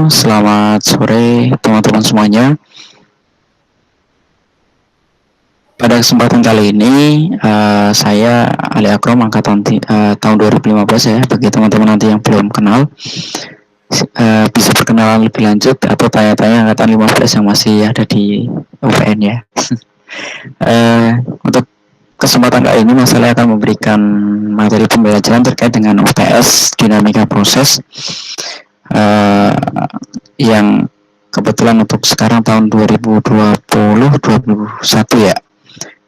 selamat sore teman-teman semuanya. Pada kesempatan kali ini, saya Ali Akrom angkatan tahun 2015 ya. Bagi teman-teman nanti yang belum kenal, bisa perkenalan lebih lanjut atau tanya-tanya angkatan 15 yang masih ada di UPN ya. Untuk kesempatan kali ini, saya akan memberikan materi pembelajaran terkait dengan UTS, dinamika proses, yang kebetulan untuk sekarang tahun 2020-2021 ya.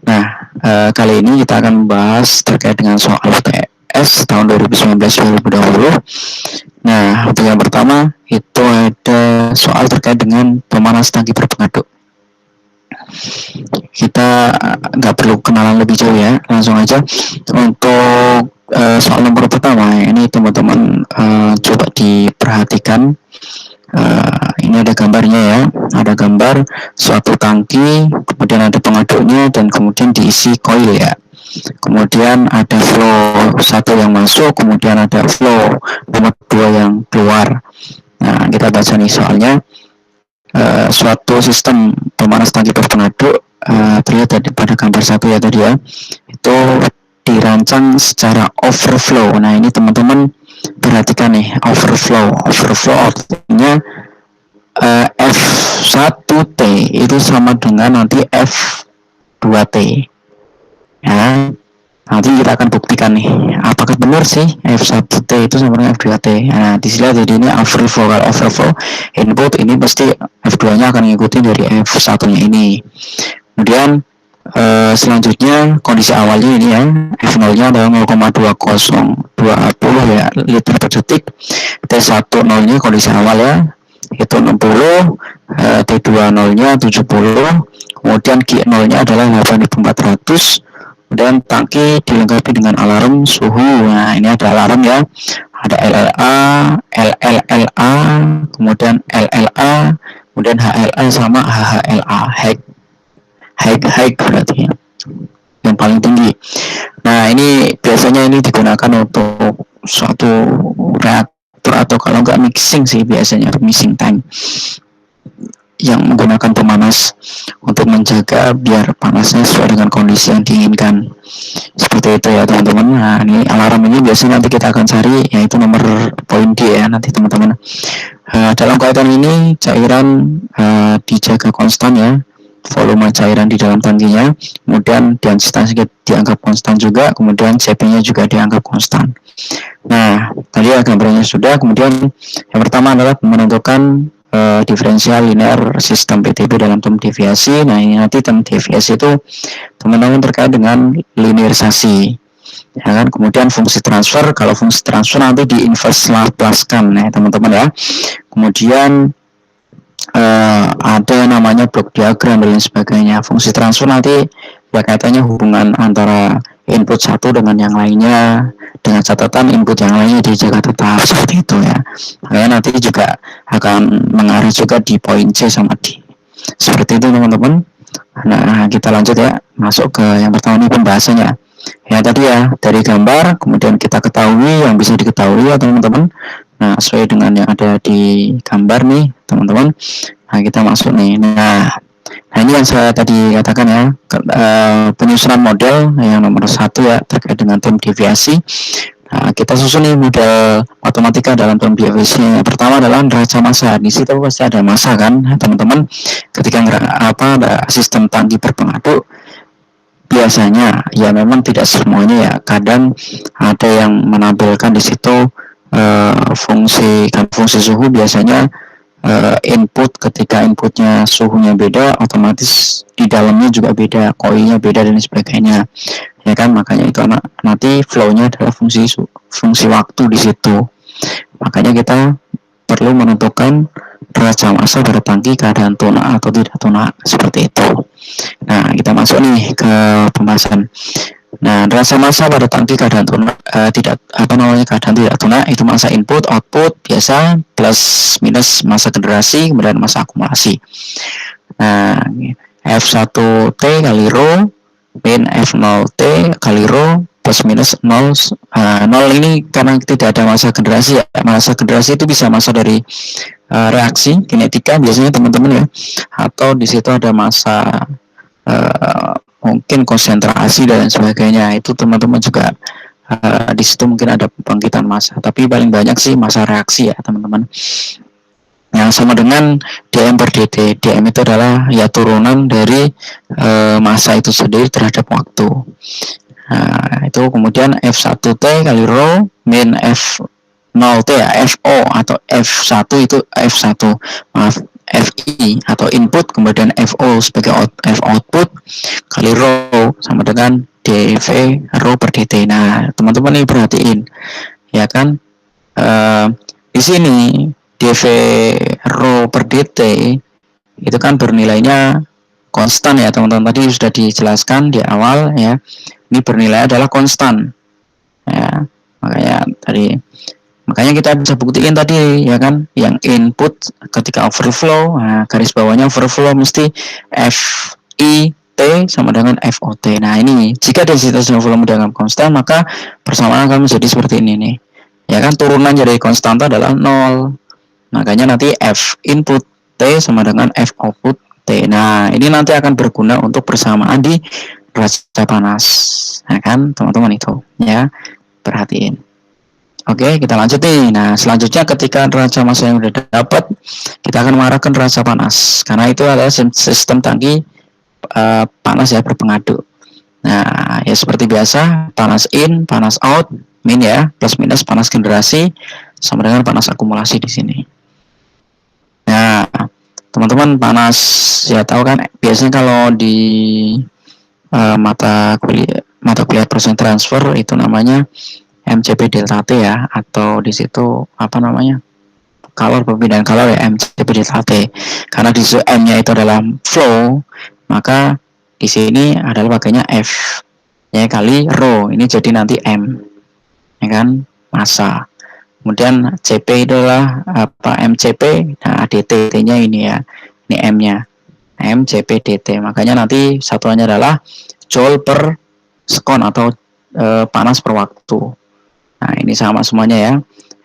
Nah, kali ini kita akan membahas terkait dengan soal UTS tahun 2019-2020. Nah, untuk yang pertama itu ada soal terkait dengan pemanas tangki berpengaduk. Kita nggak perlu kenalan lebih jauh ya, langsung aja untuk soal nomor pertama. Ini teman-teman coba diperhatikan. Ini ada gambarnya ya, ada gambar suatu tangki, kemudian ada pengaduknya dan kemudian diisi koil ya. Kemudian ada flow satu yang masuk, kemudian ada flow nomor 2 yang keluar. Nah, kita baca nih soalnya. Suatu sistem pemanas tangki berpengaduk terlihat pada gambar satu ya tadi ya, itu dirancang secara overflow. Nah, ini teman-teman perhatikan nih, overflow artinya F1T itu sama dengan nanti F2T ya. Nanti kita akan buktikan nih apakah benar sih F1T itu sama dengan F2T. Nah, di sini jadi ini overflow. Kalau overflow input ini pasti F2 nya akan mengikuti dari F1 nya ini. Kemudian selanjutnya kondisi awalnya ini ya, F0 nya adalah 0,2020 ya liter per detik. T10 nya kondisi awal ya, itu 60, T20 nya 70, kemudian Q0 nya adalah 8400. Dan tangki dilengkapi dengan alarm suhu. Nah, ini ada alarm ya, ada LLA, LLLA, kemudian LLA, kemudian HLA sama HHLA, high berarti ya, yang paling tinggi. Nah, ini biasanya ini digunakan untuk suatu reaktor atau kalau nggak mixing sih, biasanya mixing tank yang menggunakan pemanas untuk menjaga biar panasnya sesuai dengan kondisi yang diinginkan. Seperti itu ya teman-teman. Nah, ini alarm ini biasanya nanti kita akan cari, yaitu nomor poin D ya nanti teman-teman. Dalam kaitan ini cairan dijaga konstan ya, volume cairan di dalam tangkinya, kemudian densitas dianggap konstan juga, kemudian CP-nya juga dianggap konstan. Nah, tadi ya gambarnya sudah. Kemudian yang pertama adalah menentukan diferensial linear sistem PTB dalam term deviasi. Nah, ini nanti term deviasi itu teman-teman terkait dengan linearisasi ya kan. Kemudian fungsi transfer, kalau fungsi transfer nanti di inverse Laplace-kan ya teman-teman ya. Kemudian ada namanya blok diagram dan lain sebagainya. Fungsi transfer nanti ya kaitannya hubungan antara input satu dengan yang lainnya, dengan catatan input yang lainnya dijaga tetap, seperti itu ya. Makanya nanti juga akan mengarah juga di poin C sama D. Seperti itu teman-teman. Nah, kita lanjut ya, masuk ke yang pertama ini pembahasannya. Ya tadi ya, dari gambar kemudian kita ketahui yang bisa diketahui ya teman-teman. Nah, sesuai dengan yang ada di gambar nih teman-teman. Nah, kita masuk nih. Nah, ini yang saya tadi katakan ya, penyusunan model yang nomor 1 ya terkait dengan term deviasi. Nah, kita susun nih model matematika dalam term deviasi. Yang pertama adalah neraca massa. Di situ pasti ada massa kan, teman-teman. Ketika ada sistem tangki berpengaduk, biasanya ya memang tidak semuanya ya. Kadang ada yang menampilkan di situ fungsi suhu. Biasanya input, ketika inputnya suhunya beda, otomatis di dalamnya juga beda, koilnya beda dan sebagainya ya kan. Makanya itu nanti flow-nya adalah fungsi waktu di situ. Makanya kita perlu menentukan neraca massa pada tangki keadaan tunak atau tidak tunak, seperti itu. Nah, kita masuk nih ke pembahasan. Nah, neraca massa pada tangki keadaan tunak keadaan tidak tunak itu massa input, output biasa plus minus massa generasi, kemudian massa akumulasi. Nah, F1T kali rho min F0T kali rho plus minus 0. 0 ini karena tidak ada masa generasi ya. Masa generasi itu bisa masa dari reaksi kinetika biasanya teman-teman ya, atau di situ ada masa mungkin konsentrasi dan sebagainya. Itu teman-teman juga di situ mungkin ada pembangkitan massa, tapi paling banyak sih massa reaksi ya teman-teman, yang sama dengan dm per dt. Dm itu adalah ya turunan dari massa itu sendiri terhadap waktu. Nah, itu kemudian F1T kali rho min F0T ya, FO atau F1 itu F1, maaf, FI atau input, kemudian FO sebagai output kali rho sama dengan dV rho per dt. Nah, teman-teman ini perhatiin ya kan, di sini dV rho per dt itu kan bernilainya konstan ya teman-teman, tadi sudah dijelaskan di awal ya, ini bernilai adalah konstan ya, makanya kita bisa buktiin tadi ya kan, yang input ketika overflow, nah, garis bawahnya overflow mesti FI T sama dengan FOT. Nah ini jika densitas volume dengan konstan, maka persamaan akan menjadi seperti ini nih ya kan, turunan dari konstanta adalah 0, makanya nanti F input T sama dengan F output T. Nah ini nanti akan berguna untuk persamaan di neraca panas ya kan teman-teman, itu ya perhatiin. Oke, kita lanjut nih. Nah, selanjutnya ketika neraca massa yang sudah dapat, kita akan mengarahkan neraca panas, karena itu adalah sistem tangki panas ya, berpengaduk. Nah, ya seperti biasa, panas in, panas out, min ya, plus minus panas generasi sama dengan panas akumulasi di sini. Nah, teman-teman panas ya tahu kan, biasanya kalau di mata kuliah proses transfer itu namanya MCP delta T ya, atau di situ apa namanya, kalor, perpindahan kalor ya, MCP delta T. Karena di situ M-nya itu adalah flow, maka di sini adalah pakainya F ya kali rho, ini jadi nanti M ya kan, massa. Kemudian CP itu adalah apa, MCP, nah DT nya ini ya, ini M-nya, MCP DT. Makanya nanti satuannya adalah joule per sekon atau panas per waktu. Nah ini sama semuanya ya,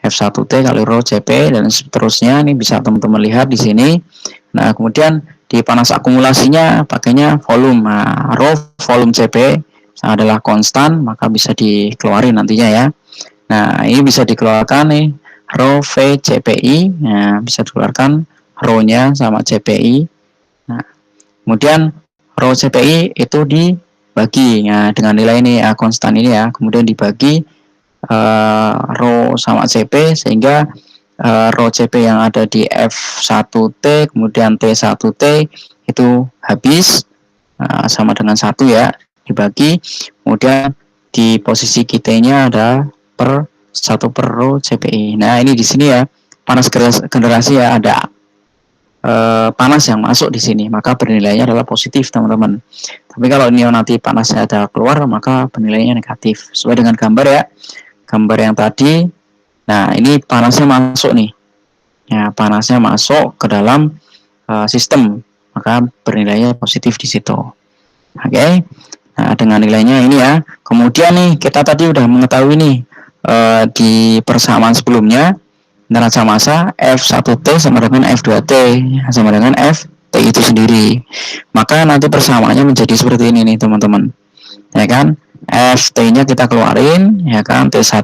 F1T kali rho CP dan seterusnya. Ini bisa teman-teman lihat di sini. Nah kemudian di panas akumulasinya pakainya volume. Nah, rho volume CP adalah konstan, maka bisa dikeluarin nantinya ya. Nah ini bisa dikeluarkan nih, rho V CPI. Nah bisa dikeluarkan rho-nya sama CPI. Nah kemudian rho CPI itu dibagi ya, dengan nilai ini ya, konstan ini ya, kemudian dibagi rho sama CP, sehingga rho CP yang ada di F1T kemudian T1T itu habis sama dengan 1 ya, dibagi, kemudian di posisi QT-nya ada per 1 per rho CPI. Nah ini di sini ya, panas generasi ya, ada panas yang masuk di sini, maka bernilainya adalah positif teman-teman. Tapi kalau ini nanti panasnya ada keluar, maka bernilainya negatif, sesuai dengan gambar ya, gambar yang tadi. Nah ini panasnya masuk nih ya, panasnya masuk ke dalam sistem, maka bernilainya positif di situ. Oke, nah dengan nilainya ini ya. Kemudian nih kita tadi udah mengetahui nih di persamaan sebelumnya, neraca massa F1T sama dengan F2T sama dengan FT itu sendiri. Maka nanti persamaannya menjadi seperti ini nih teman-teman ya kan. FT-nya kita keluarin ya kan, T1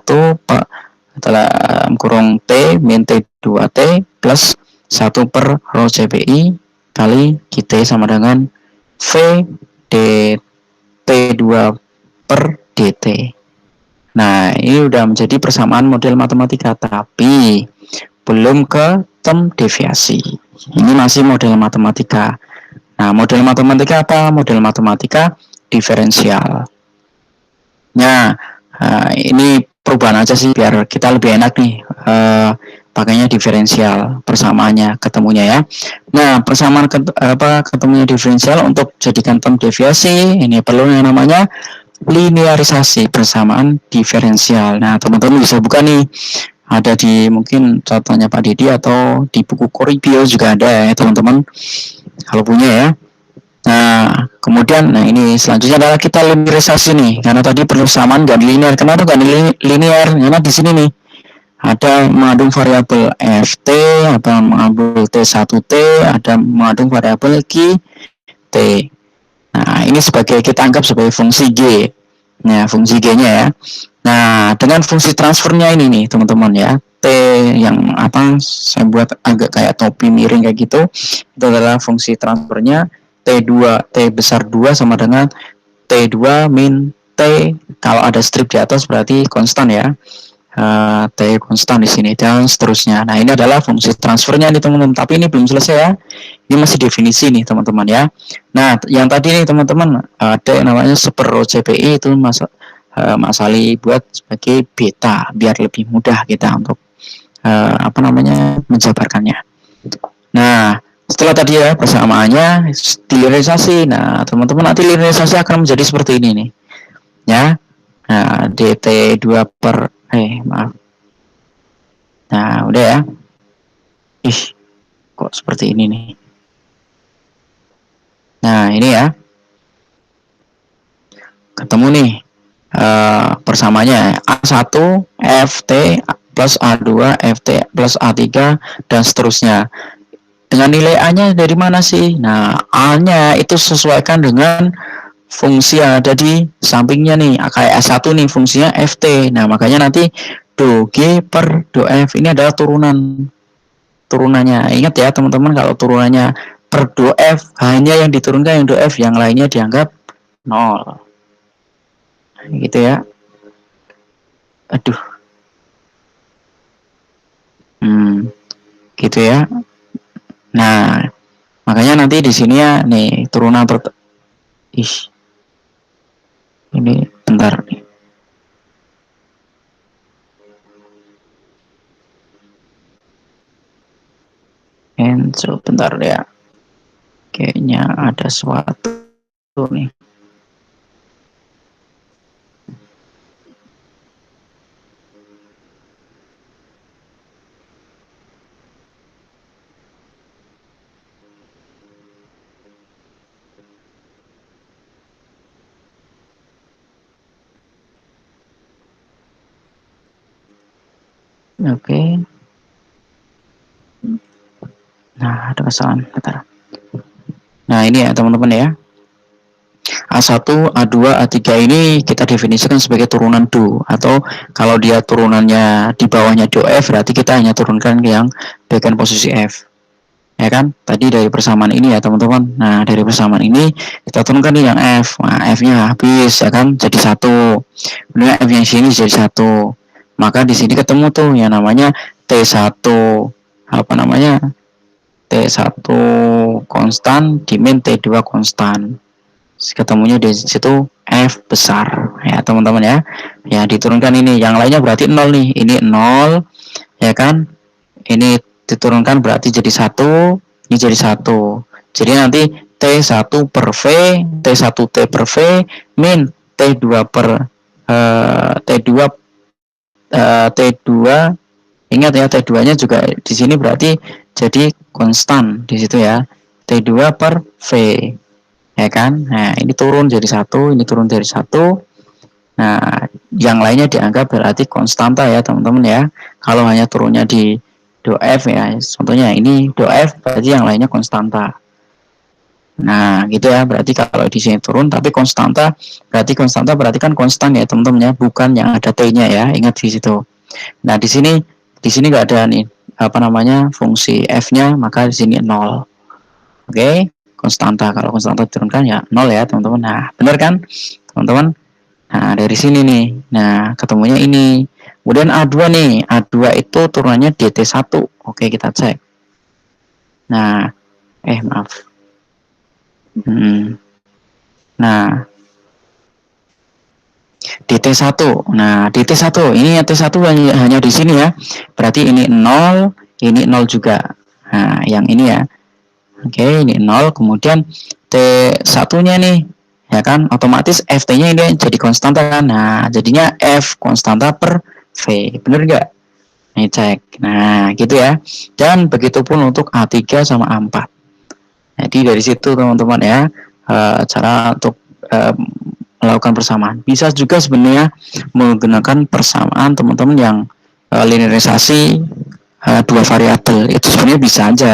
dalam kurung T min T2T plus 1 per rho CPI kali QT sama dengan V T2 per DT. Nah ini udah menjadi persamaan model matematika, tapi belum ke term deviasi. Ini masih model matematika. Nah model matematika apa? Model matematika diferensial. Nah, ini perubahan aja sih biar kita lebih enak nih pakainya diferensial, persamaannya ketemunya ya. Nah persamaan ketemunya diferensial, untuk jadikan term deviasi ini perlu yang namanya linearisasi persamaan diferensial. Nah teman-teman bisa buka nih, ada di mungkin contohnya Pak Didi atau di buku Koribio juga ada ya teman-teman, kalau punya ya. Nah, kemudian, nah ini selanjutnya adalah kita linearisasi nih, karena tadi persamaan gak linear. Kenapa gak linear? Karena di sini nih ada mengandung variabel ft, ada mengandung t1t, ada mengandung variabel q, t. Nah, ini sebagai kita anggap sebagai fungsi g. Nah, fungsi g-nya ya. Nah, dengan fungsi transfernya ini nih, teman-teman ya. T yang apa saya buat agak kayak topi miring kayak gitu, itu adalah fungsi transfernya. T2, T besar 2 sama dengan T2 min T, kalau ada strip di atas berarti konstan ya. T konstan di sini dan seterusnya. Nah, ini adalah fungsi transfernya nih teman-teman. Tapi ini belum selesai ya. Ini masih definisi nih teman-teman ya. Nah, yang tadi nih teman-teman ada yang namanya super CPI itu Mas Ali buat sebagai beta biar lebih mudah kita untuk apa namanya menjabarkannya. Nah, setelah tadi ya persamaannya dilinearisasi. Nah, teman-teman nanti linearisasi akan menjadi seperti ini nih. Ya. Nah, dt2 per maaf. Nah, udah ya. Ih, kok seperti ini nih. Nah, ini ya. Ketemu nih persamanya A1 FT plus A2 FT plus A3 dan seterusnya. Dengan nilai A-nya dari mana sih? Nah, A-nya itu sesuaikan dengan fungsi yang ada di sampingnya nih. Kayak A1 nih fungsinya FT. Nah, makanya nanti do G per do F ini adalah turunannya. Ingat ya teman-teman, kalau turunannya per do F hanya yang diturunkan yang do F, yang lainnya dianggap 0. Gitu ya. Aduh. Gitu ya. Nah, makanya nanti di sini ya nih turunan ini bentar nih. Enzo bentar ya. Kayaknya ada suatu nih. Oke. Nah, ada kesalahan. Bentar. Nah, ini ya teman-teman ya. A1, A2, A3 ini kita definisikan sebagai turunan do, atau kalau dia turunannya di bawahnya do F berarti kita hanya turunkan yang bagian posisi F. Ya kan? Tadi dari persamaan ini ya teman-teman. Nah, dari persamaan ini kita turunkan nih yang F. Nah, F-nya habis ya kan jadi 1. Kemudian F yang sini jadi 1. Maka di sini ketemu tuh yang namanya T1 apa namanya? T1 konstan dimin T2 konstan. Ketemunya di situ F besar ya teman-teman ya. Ya diturunkan ini, yang lainnya berarti 0 nih. Ini 0 ya kan? Ini diturunkan berarti jadi 1, ini jadi 1. Jadi nanti T1 per V, T1T per V min T2 per T2 T2. Ingat ya T2-nya juga di sini berarti jadi konstan di situ ya. T2 per V. Ya kan? Nah, ini turun jadi 1, ini turun dari 1. Nah, yang lainnya dianggap berarti konstanta ya, teman-teman ya. Kalau hanya turunnya di do F ya, contohnya ini do F berarti yang lainnya konstanta. Nah, gitu ya. Berarti kalau di sini turun tapi konstanta berarti kan konstan ya, teman-teman ya, bukan yang ada T-nya ya. Ingat di situ. Nah, di sini nggak ada nih apa namanya fungsi F-nya, maka di sini 0. Oke, konstanta. Kalau konstanta diturunkan ya 0 ya, teman-teman. Nah, benar kan, teman-teman? Nah, dari sini nih. Nah, ketemunya ini. Kemudian A2 nih. A2 itu turunannya DT1. Oke, kita cek. Nah, maaf. Nah, DT1. Nah, DT1. Ini T1 hanya di sini ya. Berarti ini 0, ini 0 juga. Nah, yang ini ya. Oke, ini 0. Kemudian T1-nya nih. Ya kan, otomatis FT-nya ini jadi konstanta kan. Nah, jadinya F konstanta per V. Bener nggak? Nih cek. Nah, gitu ya. Dan begitupun untuk A3 sama A4. Jadi dari situ teman-teman ya. cara untuk melakukan persamaan. Bisa juga sebenarnya menggunakan persamaan teman-teman yang linearisasi dua variabel, itu sebenarnya bisa aja.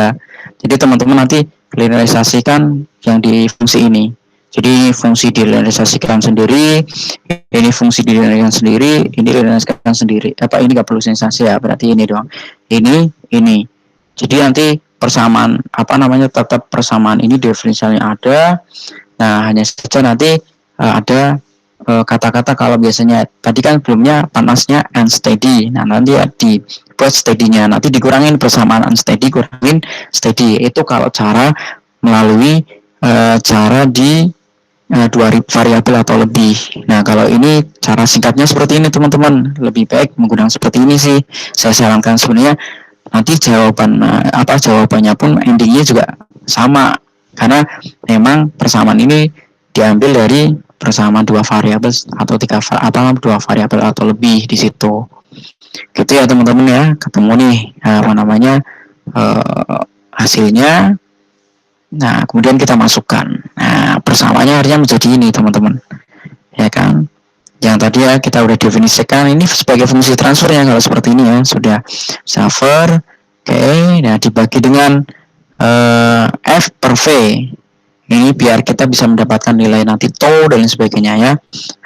Jadi teman-teman nanti linearisasikan yang di fungsi ini. Jadi fungsi dilinearisasikan sendiri, ini fungsi dilinearisasikan sendiri, ini dilinearisasikan sendiri. Apa ini nggak perlu linearisasi ya? Berarti ini doang. Ini. Jadi nanti persamaan apa namanya tetap persamaan ini diferensialnya ada. Nah hanya saja nanti ada kata-kata kalau biasanya tadi kan sebelumnya panasnya unsteady. Nah nanti ya dibuat steady-nya, nanti dikurangin persamaan unsteady, kurangin steady. Itu kalau cara melalui cara di dua variabel atau lebih. Nah kalau ini cara singkatnya seperti ini teman-teman. Lebih baik menggunakan seperti ini sih. Saya sarankan sebenarnya nanti jawabannya pun endingnya juga sama karena memang persamaan ini diambil dari persamaan dua variabel atau dua variabel atau lebih di situ. Gitu ya teman-teman ya. Ketemu nih hasilnya. Nah, kemudian kita masukkan. Nah, persamaannya artinya menjadi ini teman-teman. Ya kan? Yang tadi ya kita udah definisikan ini sebagai fungsi transfer yang kalau seperti ini ya sudah suffer. Oke, nah dibagi dengan F per V. Ini biar kita bisa mendapatkan nilai nanti tau dan lain sebagainya ya.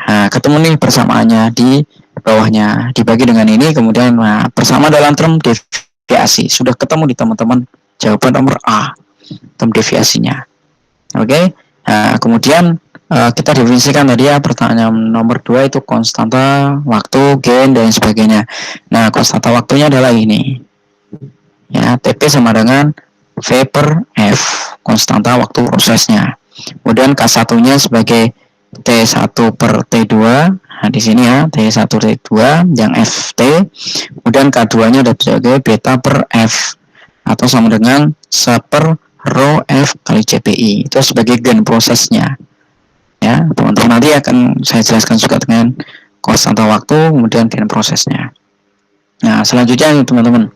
Nah, ketemu nih persamaannya di bawahnya dibagi dengan ini, kemudian persamaan dalam term deviasi sudah ketemu di teman-teman jawaban nomor A, term deviasinya. Oke, nah, kemudian kita definisikan tadi ya pertanyaan nomor 2 itu konstanta waktu, gain dan sebagainya. Nah, konstanta waktunya adalah ini. Ya, TP sama dengan V per F, konstanta waktu prosesnya. Kemudian K1-nya sebagai T1 per T2. Nah, di sini ya, T1 T2 yang FT. Kemudian K2-nya ada sebagai beta per F atau sama dengan seper rho F kali CPI. Itu sebagai gain prosesnya. Ya, teman-teman nanti akan saya jelaskan juga dengan konstanta waktu, kemudian gain prosesnya. Nah, selanjutnya teman-teman.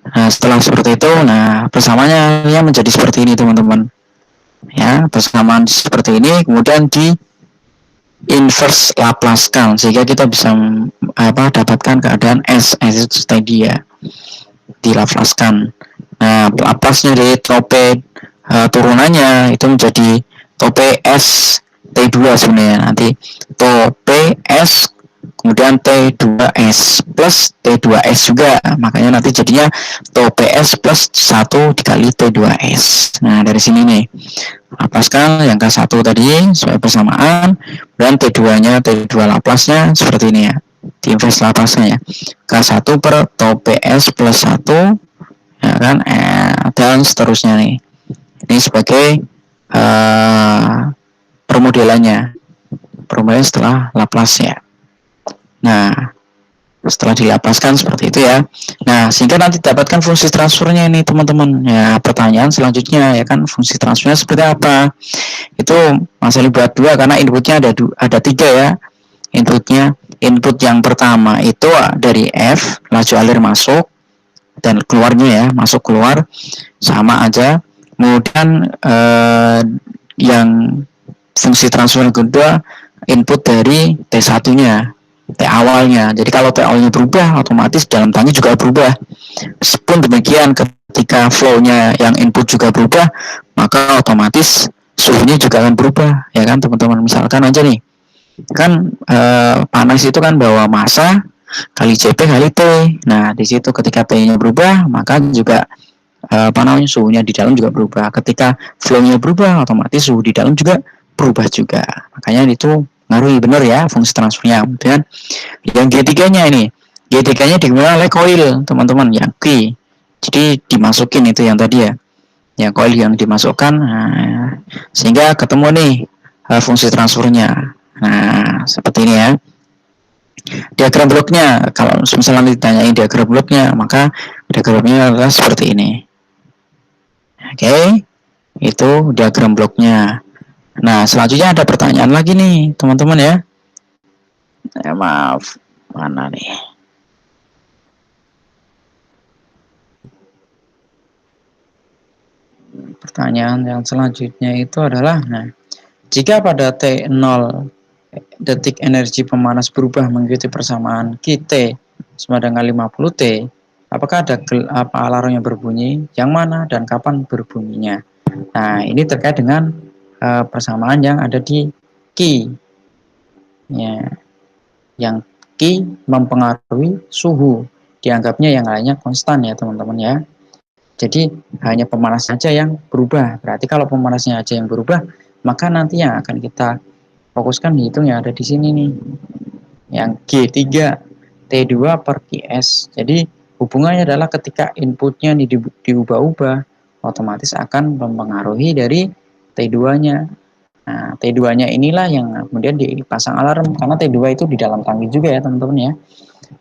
Nah, setelah seperti itu, nah persamaannya menjadi seperti ini teman-teman. Ya, persamaan seperti ini, kemudian di inverse Laplace-kan sehingga kita bisa dapatkan keadaan S itu tadi ya, di Laplace-kan. Nah, Laplace-nya di tope turunannya itu menjadi tope S T2 sebenarnya nanti tope S kemudian T2S plus T2S juga, makanya nanti jadinya TOPS plus 1 dikali T2S. Nah dari sini nih Lapaskan yang K1 tadi sebagai persamaan, dan T2 nya T2 Laplace-nya seperti ini ya, di inverse Laplace-nya ya, K1 per TOPS plus 1 ya kan, dan seterusnya nih. Ini sebagai permodelannya setelah Laplace ya. Nah, setelah dilapaskan seperti itu ya. Nah, sehingga nanti dapatkan fungsi transfernya ini teman-teman. Ya, pertanyaan selanjutnya ya kan, fungsi transfernya seperti apa? Itu masalah buat dua karena inputnya ada tiga ya. Input yang pertama itu dari F, laju alir masuk dan keluarnya ya, masuk keluar sama aja. Kemudian yang fungsi transfer kedua input dari T1-nya, T awalnya. Jadi kalau T awalnya berubah, otomatis dalam tangki juga berubah. Pun demikian ketika flow-nya yang input juga berubah, maka otomatis suhunya juga akan berubah, ya kan teman-teman. Misalkan aja nih, kan panas itu kan bawa massa kali CP kali T. Nah, di situ ketika T-nya berubah, maka juga suhunya di dalam juga berubah. Ketika flow-nya berubah, otomatis suhu di dalam juga berubah juga. Makanya itu ngaruhi benar ya fungsi transfernya. Kemudian yang G3-nya ini, G3-nya digunakan oleh coil, teman-teman, yang Q. Jadi dimasukin itu yang tadi ya, yang coil yang dimasukkan, sehingga ketemu nih fungsi transfernya. Nah, seperti ini ya. Diagram bloknya, kalau misalnya ditanyain diagram bloknya, maka diagramnya adalah seperti ini. Oke, itu diagram bloknya. Nah, selanjutnya ada pertanyaan lagi nih, teman-teman ya. Maaf, mana nih? Pertanyaan yang selanjutnya itu adalah, nah, Jika pada T0 detik energi pemanas berubah mengikuti persamaan QT sama dengan 50 T, apakah ada alarm yang berbunyi, yang mana dan kapan berbunyinya? Nah, ini terkait dengan persamaan yang ada di Q. Ya, yang Q mempengaruhi suhu. Dianggapnya yang lainnya konstan ya teman-teman ya. Jadi hanya pemanas saja yang berubah. Berarti kalau pemanasnya aja yang berubah, maka nanti yang akan kita fokuskan dihitung yang ada di sini nih. Yang G3 T2 per Q(S). Jadi hubungannya adalah ketika inputnya diubah-ubah, otomatis akan mempengaruhi dari T2-nya. Nah, T2-nya inilah yang kemudian dipasang alarm, karena T2 itu di dalam tangki juga ya teman-teman ya.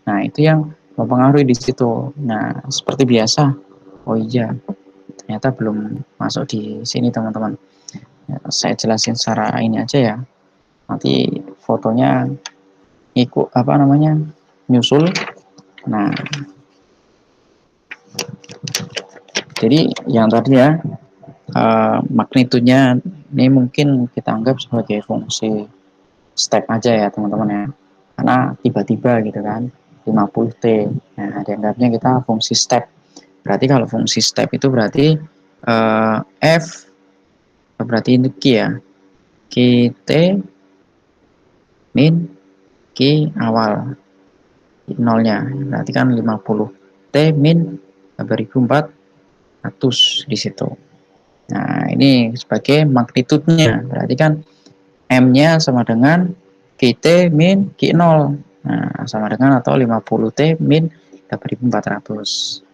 Nah, itu yang mempengaruhi di situ. Nah, seperti biasa. Oh iya, ternyata belum masuk di sini teman-teman. Ya, saya jelasin secara ini aja ya. Nanti fotonya ikut apa namanya nyusul. Nah, jadi yang tadi ya magnitudenya ini mungkin kita anggap sebagai fungsi step aja ya teman-teman ya, karena tiba-tiba gitu kan 50 T. Nah, dianggapnya kita fungsi step. Berarti kalau fungsi step itu berarti F berarti ini Q ya, Q T min Q awal nolnya, berarti kan 50 T min 2400 di situ. Nah, ini sebagai magnitudenya, berarti kan M-nya sama dengan QT min Q0. Nah, sama dengan atau 50 T min 2400.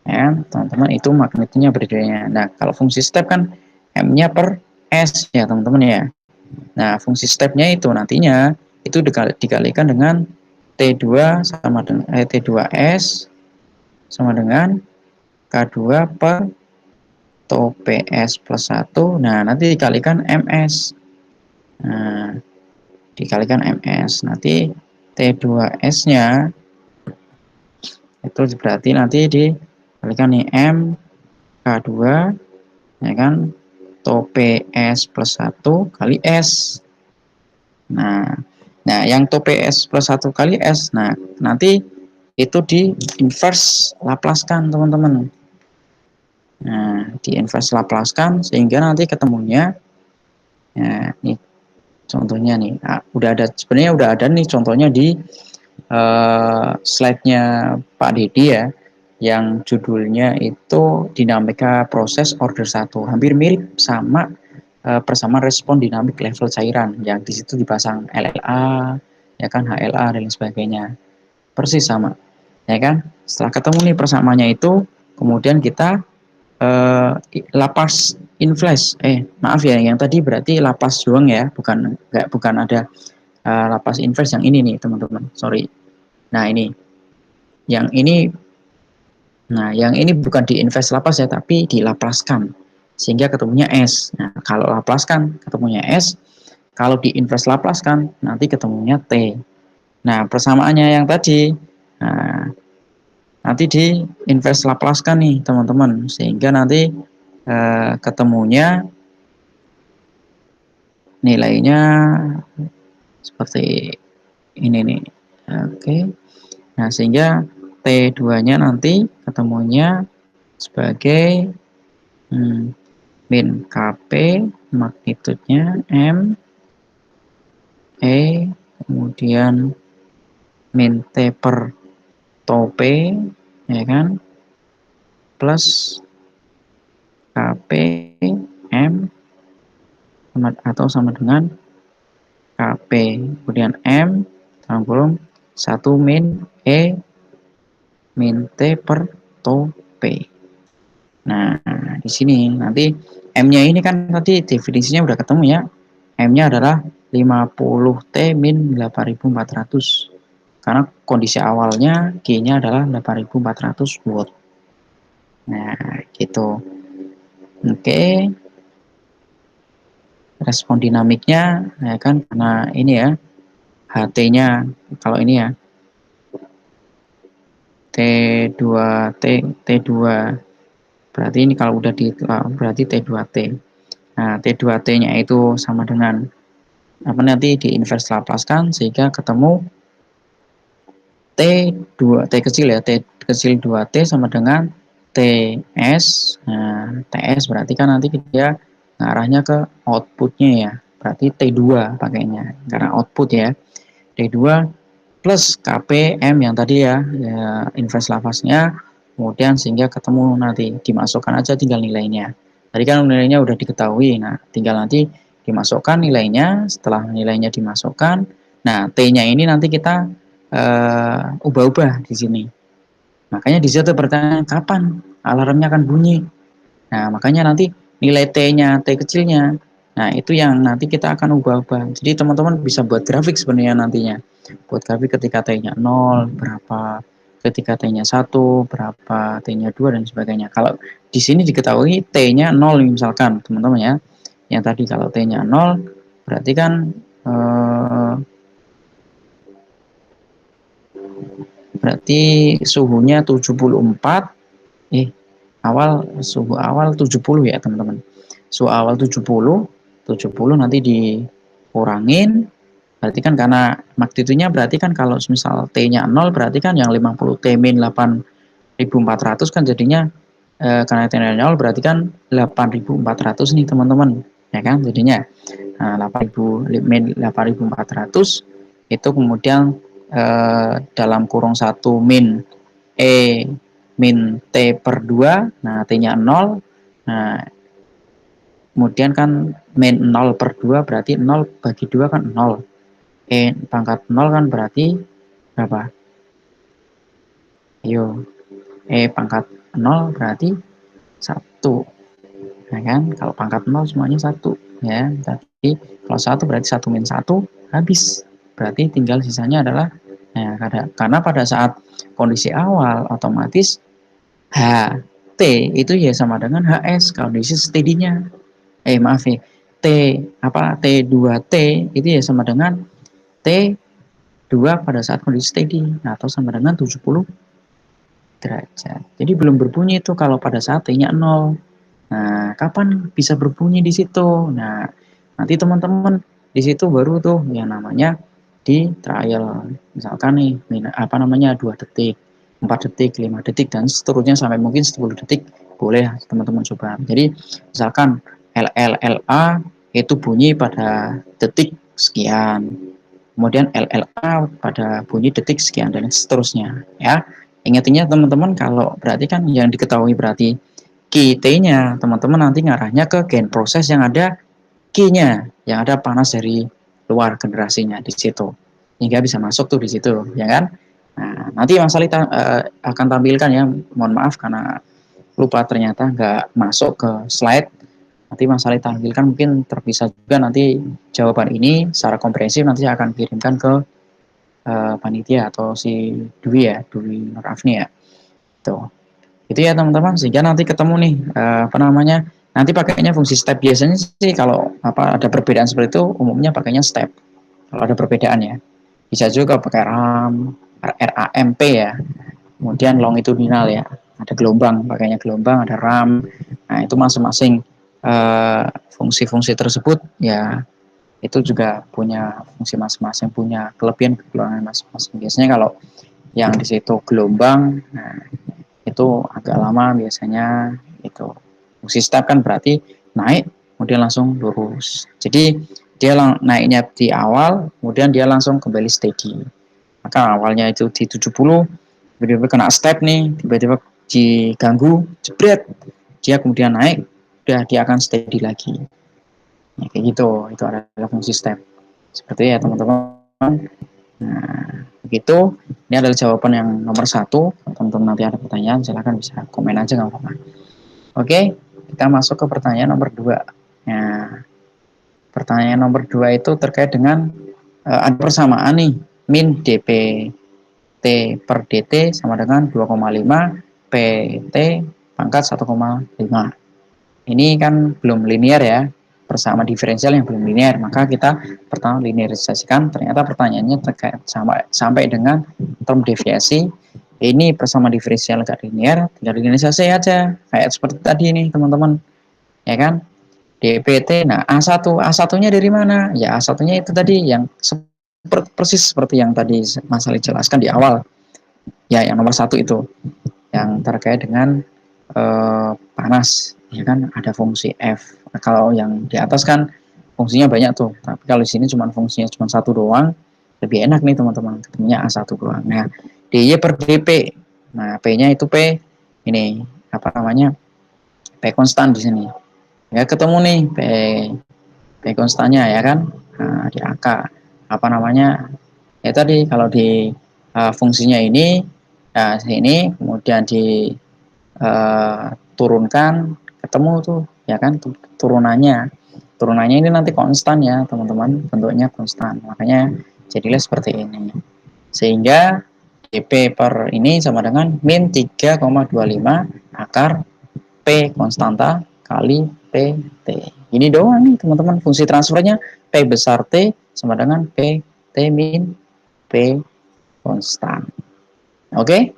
Ya, teman-teman, itu magnitudenya berbedanya. Nah, kalau fungsi step kan M-nya per S ya, teman-teman ya. Nah, fungsi stepnya itu nantinya itu dikalikan dengan T2 sama dengan T2S sama dengan K2 per atau PS plus 1. Nah, nanti dikalikan MS. Nah, dikalikan MS. Nanti T2S-nya itu berarti nanti dikalikan nih M K2 ya kan, atau PS plus 1 kali S. Nah, yang PS plus 1 kali S, nah nanti itu di inverse Laplace-kan teman-teman. Nah, di inverse Laplace-kan sehingga nanti ketemunya ya, nih contohnya nih. Nah, sebenarnya udah ada nih contohnya di slide-nya Pak Dedi ya, yang judulnya itu dinamika proses order 1. Hampir mirip sama persamaan respon dinamik level cairan, yang di situ dipasang LLA, ya kan, HLA dan lain sebagainya. Persis sama. Ya kan? Setelah ketemu nih persamaannya itu, kemudian kita lapas inflash. Maaf ya, yang tadi berarti lapas doang ya, bukan ada lapas inverse yang ini nih, teman-teman. Sorry. Nah, yang ini bukan di inverse lapas ya, tapi dilaplaskan sehingga ketemunya S. Nah, kalau laplaskan ketemunya S, kalau di inverse laplaskan nanti ketemunya T. Nah, persamaannya yang tadi, nah, nanti di inverse laplaskan nih teman-teman, sehingga nanti ketemunya nilainya seperti ini nih. Oke. Nah, sehingga T2-nya nanti ketemunya sebagai min KP, magnitudenya M, E, kemudian min T per tau P, ya kan, plus KP M atau sama dengan KP, kemudian M, dalam kurung 1 min E min T per tau P. Nah, di sini nanti M-nya ini kan tadi definisinya udah ketemu ya. M-nya adalah 50 T min 8400. Karena kondisi awalnya G-nya adalah 8400 watt. Nah, gitu. Oke. Respon dinamiknya ya kan, karena ini ya, HT-nya kalau ini ya T2 berarti ini kalau udah berarti T2T. Nah, T2T-nya itu sama dengan apa, nanti di inverse Laplace-kan sehingga ketemu T kecil ya, T kecil 2T sama dengan TS. Nah, TS berarti kan nanti dia ngarahnya ke outputnya ya. Berarti T2 pakainya karena output ya. T2 plus KPM yang tadi ya, inverse Laplace-nya, kemudian sehingga ketemu nanti dimasukkan aja tinggal nilainya. Tadi kan nilainya udah diketahui, nah tinggal nanti dimasukkan nilainya. Setelah nilainya dimasukkan, nah T-nya ini nanti kita ubah-ubah di sini. Makanya di situ pertanyaan kapan alarmnya akan bunyi. Nah, makanya nanti nilai T-nya, T kecilnya, nah itu yang nanti kita akan ubah-ubah. Jadi teman-teman bisa buat grafik sebenarnya nantinya. Buat grafik ketika T-nya 0, berapa, ketika T-nya 1, berapa, T-nya 2, dan sebagainya. Kalau di sini diketahui T-nya 0 misalkan, teman-teman ya. Yang tadi kalau T-nya 0, berarti kan berarti suhunya 74, suhu awal 70 ya teman-teman. Suhu awal 70 nanti dikurangin, berarti kan karena magnitudonya, berarti kan kalau misal T-nya 0 berarti kan yang 50 T min 8400 kan jadinya karena T-nya 0 berarti kan 8400 nih teman-teman, ya kan jadinya. Nah, 8000 min 8400 itu kemudian dalam kurung 1 min E min T per 2, nah T-nya 0, nah kemudian kan min 0 per 2 berarti 0 bagi 2 kan 0, E pangkat 0 kan berarti berapa? Ayo, E pangkat 0 berarti 1, nah kan kalau pangkat 0 semuanya 1 ya. Tapi kalau 1 berarti 1 min 1 habis, berarti tinggal sisanya adalah, nah karena pada saat kondisi awal otomatis HT itu ya sama dengan HS kondisi steady-nya. Maaf ya. T2T itu ya sama dengan T2 pada saat kondisi steady, atau sama dengan 70 derajat. Jadi belum berbunyi itu kalau pada saat T-nya 0. Nah, kapan bisa berbunyi di situ? Nah, nanti teman-teman di situ baru tuh yang namanya di trial. Misalkan nih, apa namanya, 2 detik, 4 detik, 5 detik, dan seterusnya sampai mungkin 10 detik boleh teman-teman coba. Jadi misalkan LLLA itu bunyi pada detik sekian, kemudian LLA pada bunyi detik sekian, dan seterusnya ya. Ingatnya teman-teman, kalau berarti kan yang diketahui berarti QT-nya, teman-teman nanti ngarahnya ke gain proses yang ada Q-nya, yang ada panas dari luar generasinya di situ, hingga bisa masuk tuh di situ, ya kan? Nah, nanti Mas Ali akan tampilkan ya, mohon maaf karena lupa ternyata nggak masuk ke slide. Nanti Mas Ali tampilkan, mungkin terpisah juga nanti jawaban ini secara komprehensif nanti akan kirimkan ke panitia atau si Dwi ya, Dwi Nur Afni ya. Tuh. Itu ya teman-teman, sehingga nanti ketemu nih apa namanya, nanti pakainya fungsi step. Biasanya sih kalau apa ada perbedaan seperti itu umumnya pakainya step kalau ada perbedaan ya. Bisa juga pakai RAMP ya, kemudian longitudinal ya, ada gelombang, pakainya gelombang, ada RAM. Nah itu masing-masing fungsi-fungsi tersebut ya, itu juga punya fungsi masing-masing, punya kelebihan kekurangan masing-masing. Biasanya kalau yang di situ gelombang, nah itu agak lama biasanya. Itu fungsi step kan berarti naik kemudian langsung lurus, jadi dia naiknya di awal kemudian dia langsung kembali steady. Maka awalnya itu di 70, tiba-tiba kena step nih, tiba-tiba diganggu jebret, dia kemudian naik, udah dia akan steady lagi ya, kayak gitu. Itu adalah fungsi step seperti ya teman-teman. Nah, begitu. Ini adalah jawaban yang nomor 1. Teman-teman nanti ada pertanyaan, silahkan bisa komen aja, nggak apa-apa. Oke, kita masuk ke pertanyaan nomor 2. Nah, pertanyaan nomor 2 itu terkait dengan ada persamaan nih, min dp T per dt sama dengan 2,5 PT pangkat 1,5. Ini kan belum linear ya, persamaan diferensial yang belum linear, maka kita pertama linearisasikan. Ternyata pertanyaannya terkait sampai dengan term deviasi. Ini persamaan diferensial gak linear, tinggal linearisasi aja kayak seperti tadi nih teman-teman, ya kan. DPT. Nah, A1-nya dari mana? Ya, A1-nya itu tadi yang persis seperti yang tadi Mas Ali jelaskan di awal. Ya, yang nomor 1 itu yang terkait dengan panas, ya kan ada fungsi F. Nah, kalau yang di atas kan fungsinya banyak tuh, tapi kalau di sini fungsinya cuma 1 doang, lebih enak nih teman-teman, ketemunya A1 doang. Nah, DY per DP. Nah, P-nya itu P ini apa namanya? P konstan di sini. Ya ketemu nih P konstannya ya kan. Nah, di angka apa namanya? Ya tadi kalau di fungsinya ini, nah sini kemudian di turunkan, ketemu tuh ya kan turunannya ini nanti konstan ya teman-teman, bentuknya konstan, makanya jadilah seperti ini, sehingga dp per ini sama dengan min 3,25 akar P konstanta kali PT. Ini doang nih teman-teman, fungsi transfernya P besar T sama dengan P T min P konstan. Oke,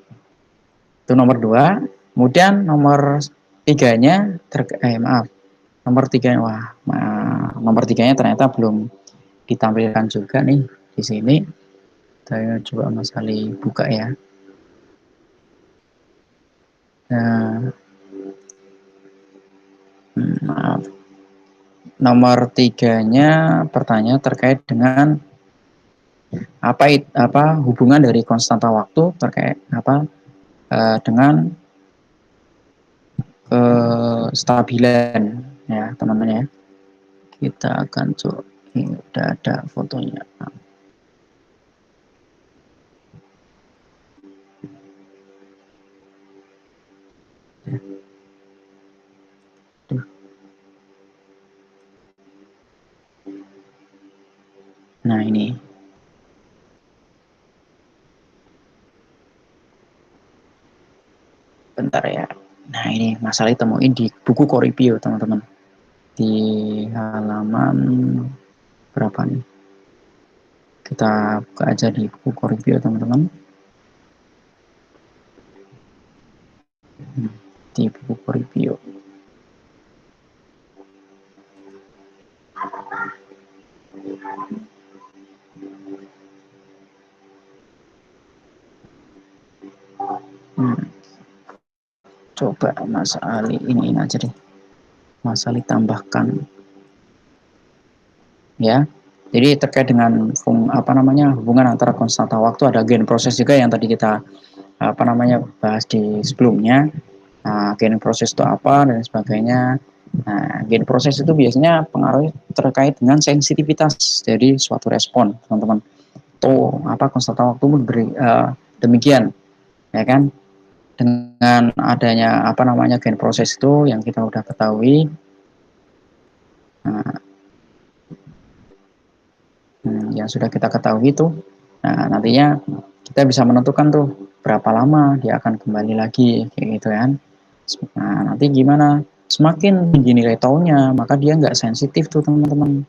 itu nomor 2. Kemudian nomor tiganya nomor 3, nomor 3-nya ternyata belum ditampilkan juga nih di sini. Saya coba Mas Ali buka ya. Nah, maaf. Nomor 3-nya pertanyaan terkait dengan apa hubungan dari konstanta waktu terkait dengan kestabilan ya teman-teman ya. Kita akan coba, ini udah ada fotonya. Nah ini, bentar ya. Nah ini masalah temuin di buku Koripio teman-teman. Di halaman berapa nih? Kita buka aja di buku Koripio teman-teman. Di buku Koripio. Coba Mas Ali ini aja deh. Mas Ali tambahkan ya. Jadi terkait dengan hubungan antara konstanta waktu, ada gain proses juga yang tadi kita bahas di sebelumnya. Nah, gain proses itu apa dan sebagainya. Nah, gain proses itu biasanya pengaruh terkait dengan sensitivitas dari suatu respon, teman-teman. Tuh, konstanta waktu demikian, ya kan? Dengan adanya gain proses itu yang kita udah ketahui. Nah, yang sudah kita ketahui itu, nah nantinya kita bisa menentukan tuh berapa lama dia akan kembali lagi kayak gitu kan. Nah nanti gimana, semakin tinggi nilai taunya maka dia nggak sensitif tuh teman-teman,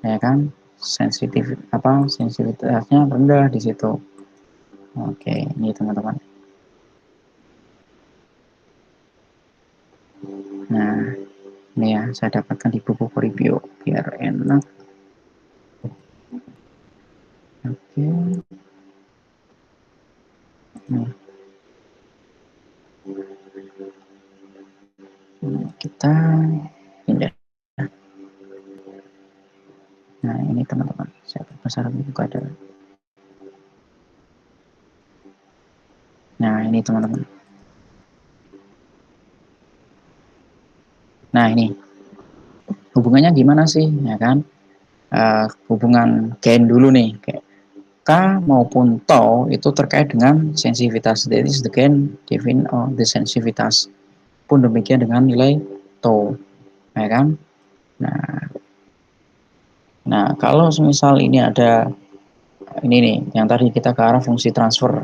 ya kan, sensitivitasnya rendah di situ. Oke, ini teman-teman. Nah ini ya saya dapatkan di buku review biar enak. Oke. Nah. Kita pindah. Nah ini teman-teman, saya perbesar buka ada. Nah ini teman-teman. Nah ini hubungannya gimana sih, ya kan? Hubungan gain dulu nih, kayak K maupun tau itu terkait dengan sensitivitas. That is the gain given the sensitivitas. Pun demikian dengan nilai tau, ya kan? Nah kalau misal ini ada ini nih, yang tadi kita ke arah fungsi transfer.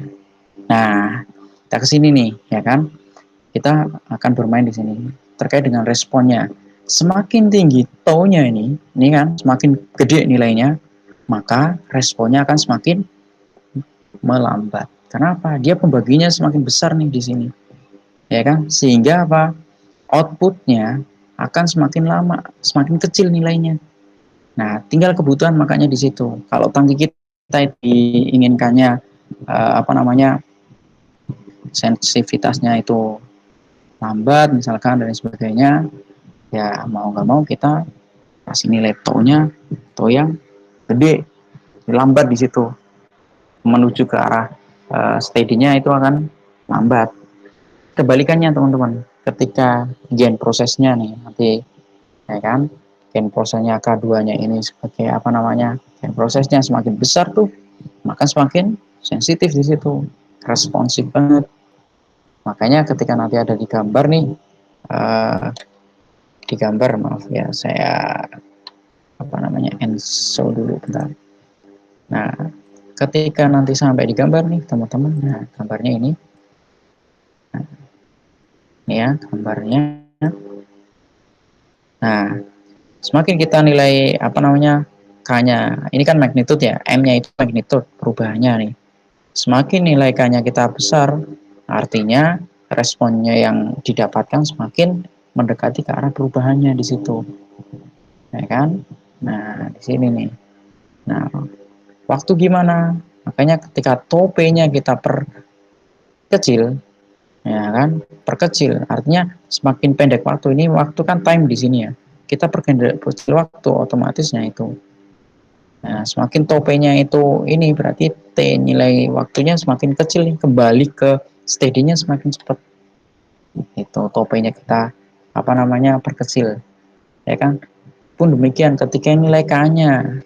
Nah kita ke sini nih, ya kan? Kita akan bermain di sini terkait dengan responnya. Semakin tinggi tau-nya ini kan semakin gede nilainya, maka responnya akan semakin melambat. Kenapa? Dia pembaginya semakin besar nih di sini, ya kan? Sehingga outputnya akan semakin lama, semakin kecil nilainya. Nah, tinggal kebutuhan makanya di situ. Kalau tangki kita diinginkannya apa namanya sensitivitasnya itu lambat misalkan dan sebagainya, ya mau nggak mau kita kasih nilai tau-nya tau yang gede, lambat di situ menuju ke arah steady-nya itu akan lambat. Kebalikannya teman-teman, ketika gen prosesnya nih nanti ya kan gen prosesnya K2-nya ini sebagai apa namanya gen prosesnya semakin besar tuh maka semakin sensitif di situ, responsif banget. Makanya ketika nanti ada di gambar nih uh, di gambar maaf ya saya apa namanya enso dulu bentar. Nah ketika nanti sampai di gambar nih teman-teman, nah gambarnya ini, nah, ini ya gambarnya. Nah semakin kita nilai apa namanya K-nya, ini kan magnitude ya, M-nya itu magnitude perubahannya nih. Semakin nilai K-nya kita besar, artinya responnya yang didapatkan semakin mendekati ke arah perubahannya di situ, ya kan? Nah di sini nih. Nah waktu gimana? Makanya ketika topenya kita perkecil, ya kan? Perkecil, artinya semakin pendek waktu ini, waktu kan time di sini ya. Kita perkecil waktu otomatisnya itu. Nah, semakin topenya itu ini berarti T nilai waktunya semakin kecil nih, kembali ke steady-nya semakin cepat. Itu topenya kita apa namanya perkecil, ya kan? Pun demikian ketika nilai K-nya,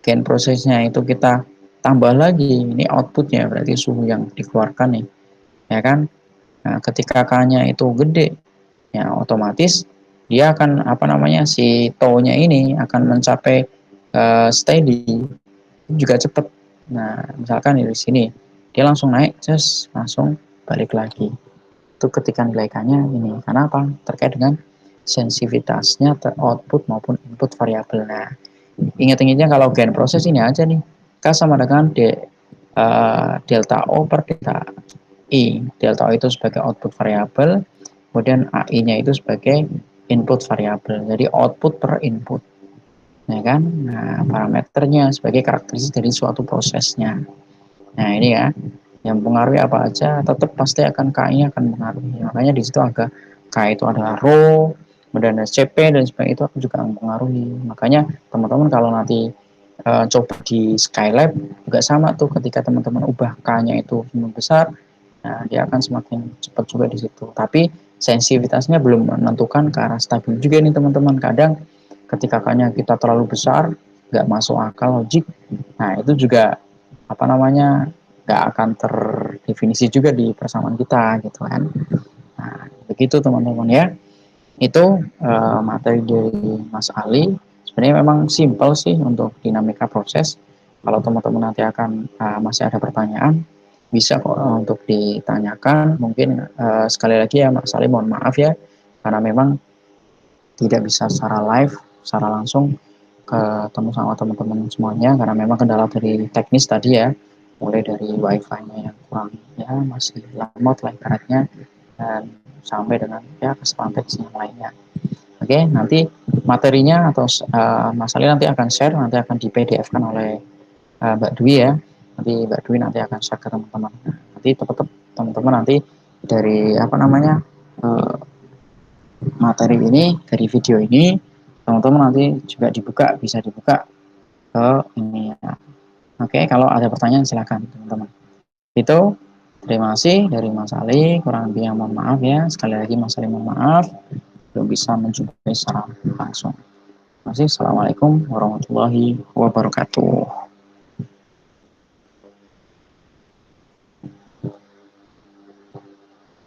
gen prosesnya itu kita tambah lagi, ini outputnya berarti suhu yang dikeluarkan nih, ya kan? Nah, ketika K-nya itu gede, ya otomatis dia akan apa namanya si tau-nya ini akan mencapai steady juga cepat. Nah, misalkan di sini dia langsung naik, just langsung balik lagi. Itu ketika nilai K-nya ini. Karena apa? Terkait dengan sensitivitasnya output maupun input variabel. Nah, ingat-ingatnya kalau gen proses ini aja nih. K sama dengan delta O per delta I. Delta O itu sebagai output variabel, kemudian AI-nya itu sebagai input variabel. Jadi output per input. Ya kan? Nah, parameternya sebagai karakteristik dari suatu prosesnya. Nah, ini ya, yang mempengaruhi apa aja, tetap pasti akan K-nya akan mempengaruhi. Makanya di situ agak K itu adalah rho, kemudian ada CP dan sebagainya itu juga mempengaruhi. Makanya teman-teman kalau nanti coba di Skylab juga sama tuh ketika teman-teman ubah K-nya itu semakin besar, nah dia akan semakin cepat juga di situ. Tapi sensitivitasnya belum menentukan ke arah stabil juga nih teman-teman. Kadang ketika K-nya kita terlalu besar, nggak masuk akal logik, nah itu juga apa namanya nggak akan terdefinisi juga di persamaan kita gitu kan. Nah begitu teman-teman ya, itu materi dari Mas Ali. Sebenarnya memang simpel sih untuk dinamika proses. Kalau teman-teman nanti akan masih ada pertanyaan, bisa kok untuk ditanyakan. Mungkin sekali lagi ya Mas Ali mohon maaf ya, karena memang tidak bisa secara live, secara langsung ketemu sama teman-teman semuanya karena memang kendala dari teknis tadi ya, mulai dari wifi-nya yang kurang ya masih lambat lah ibaratnya dan sampai dengan ya kesempatan teknis yang lainnya. Oke, nanti materinya atau Mas Ali nanti akan share, nanti akan di PDF-kan oleh Mbak Dwi ya. Nanti Mbak Dwi nanti akan share ke teman-teman. Nanti tetap teman-teman nanti dari apa namanya materi ini, dari video ini, teman-teman nanti juga dibuka, bisa dibuka ke ini ya. Oke, kalau ada pertanyaan silakan teman-teman. Itu terima kasih dari Mas Ali, kurang lebihnya mohon maaf ya. Sekali lagi Mas Ali mohon maaf belum bisa menjumpai secara langsung. Terima kasih. Assalamualaikum warahmatullahi wabarakatuh.